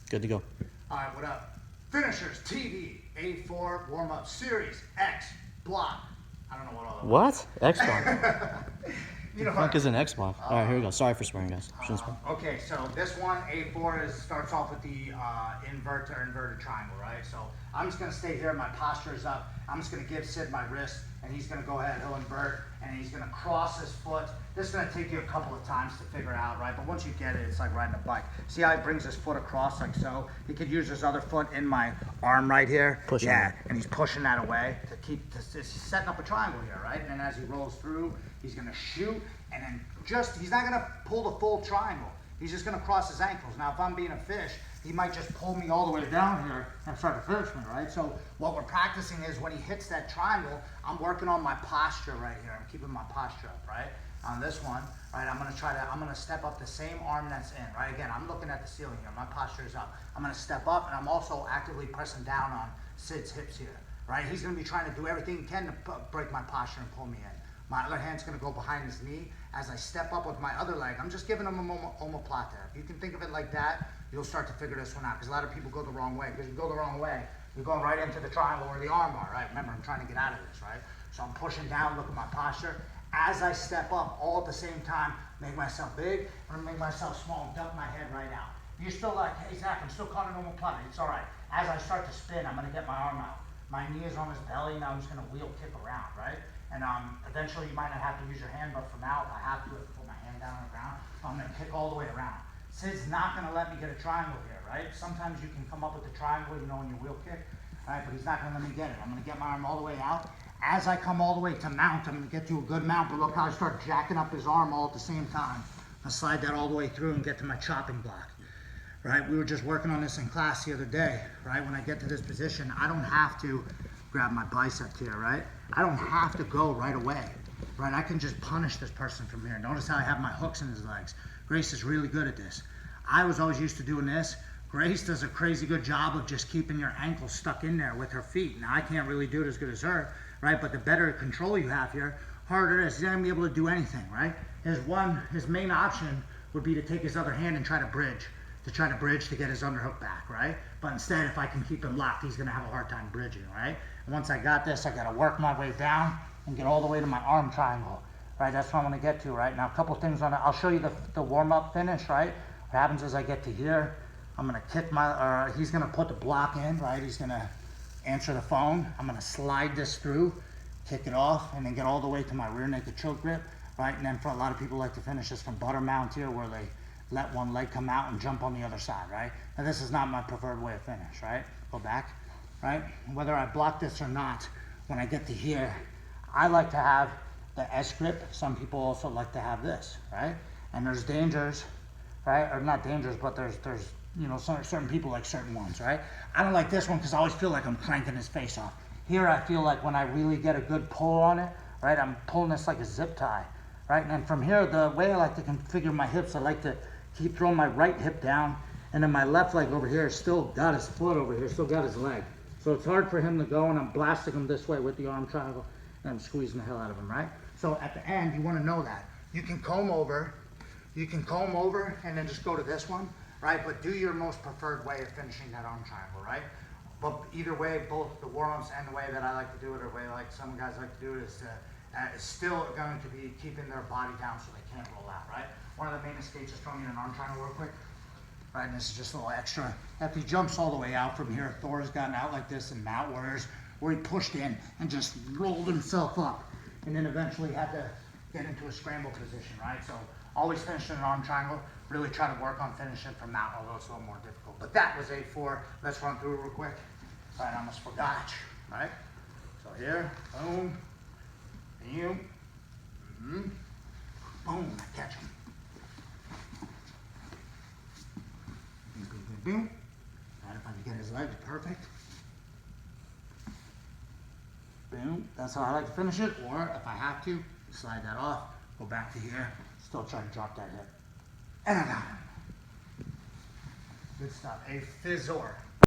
Good to go. All right, what up? Finishers TV A4 warm-up series X block. I don't know what all that What? X block. You know Fuck is an X block? All right, here we go. Sorry for swearing, guys. Shouldn't swear. Okay, so this one A4 starts off with the inverted triangle, right? So I'm just gonna stay here. My posture is up. I'm just gonna give Sid my wrist, and he's gonna go ahead. He'll invert, and he's gonna cross his foot. This is gonna take you a couple of times to figure out, right? But once you get it, it's like riding a bike. See how he brings his foot across like so? He could use his other foot in my arm right here. Pushing yeah, it. and he's pushing that away to keep. He's setting up a triangle here, right? And then as he rolls through, he's gonna shoot, and then he's not gonna pull the full triangle. He's just gonna cross his ankles. Now, if I'm being a fish, he might just pull me all the way down here and start to fish me, right? So what we're practicing is when he hits that triangle, I'm working on my posture right here. I'm keeping my posture up, right? On this one, right, I'm gonna step up the same arm that's in, right? Again, I'm looking at the ceiling here. My posture is up. I'm gonna step up, and I'm also actively pressing down on Sid's hips here, right? He's gonna be trying to do everything he can to break my posture and pull me in. My other hand's gonna go behind his knee. As I step up with my other leg, I'm just giving him a omoplata. If you can think of it like that, you'll start to figure this one out. Because a lot of people go the wrong way. Because you go the wrong way, you're going right into the triangle where the arm are, right? Remember, I'm trying to get out of this, right? So I'm pushing down, look at my posture. As I step up, all at the same time, make myself big, and make myself small, and dump my head right out. You're still like, hey, Zach, I'm still caught in omoplata. It's all right. As I start to spin, I'm gonna get my arm out. My knee is on his belly, now I'm just gonna wheel kick around, right? And eventually you might not have to use your hand, but for now, if I have to, put my hand down on the ground, I'm gonna kick all the way around. Sid's not gonna let me get a triangle here, right? Sometimes you can come up with a triangle, you know, when you wheel kick, all right, but he's not gonna let me get it. I'm gonna get my arm all the way out. As I come all the way to mount, I'm gonna get to a good mount, but look how I start jacking up his arm all at the same time. I'll slide that all the way through and get to my chopping block, right? We were just working on this in class the other day, right? When I get to this position, I don't have to grab my bicep here, right? I don't have to go right away, right? I can just punish this person from here. Notice how I have my hooks in his legs. Grace is really good at this. I was always used to doing this. Grace does a crazy good job of just keeping your ankles stuck in there with her feet. Now, I can't really do it as good as her, right? But the better control you have here, harder it is. He's not gonna be able to do anything, right? His main option would be to take his other hand and try to bridge to get his underhook back, right? But instead, if I can keep him locked, he's gonna have a hard time bridging, right? And once I got this, I gotta work my way down and get all the way to my arm triangle, right? That's what I'm gonna get to, right? Now, a couple things on it. I'll show you the warm-up finish, right? What happens is I get to here, I'm gonna kick he's gonna put the block in, right? He's gonna answer the phone. I'm gonna slide this through, kick it off, and then get all the way to my rear naked choke grip, right? And then for a lot of people like to finish this from butter mount here, where they let one leg come out and jump on the other side, right? Now this is not my preferred way of finish, right? Go back, right? Whether I block this or not, when I get to here, I like to have the S grip. Some people also like to have this, right? And there's dangers, right? Or not dangers, but there's you know, certain people like certain ones, right? I don't like this one because I always feel like I'm cranking his face off. Here I feel like when I really get a good pull on it, right? I'm pulling this like a zip tie, right? And then from here, the way I like to configure my hips, I like to keep throwing my right hip down, and then my left leg over here still got his foot over here, still got his leg. So it's hard for him to go, and I'm blasting him this way with the arm triangle, and I'm squeezing the hell out of him, right? So at the end, you wanna know that. You can comb over, and then just go to this one, right? But do your most preferred way of finishing that arm triangle, right? But either way, both the warm-ups and the way that I like to do it, or the way like some guys like to do it, is still going to be keeping their body down so they can't roll out, right? One of the main escapes is throwing in an arm triangle real quick, right? And this is just a little extra. After he jumps all the way out from here, Thor's gotten out like this in Mount Warriors, where he pushed in and just rolled himself up, and then eventually had to get into a scramble position, right? So always finish in an arm triangle. Really try to work on finishing from Mount, although it's a little more difficult. But that was A4. Let's run through it real quick. All right, I almost forgot, right? So here, boom, boom, boom, I catch him. Boom. Right, if I can get his legs perfect. Boom. That's how I like to finish it. Or if I have to, slide that off, go back to here, still try to drop that hip. And I got him. Good stuff. A fizzor.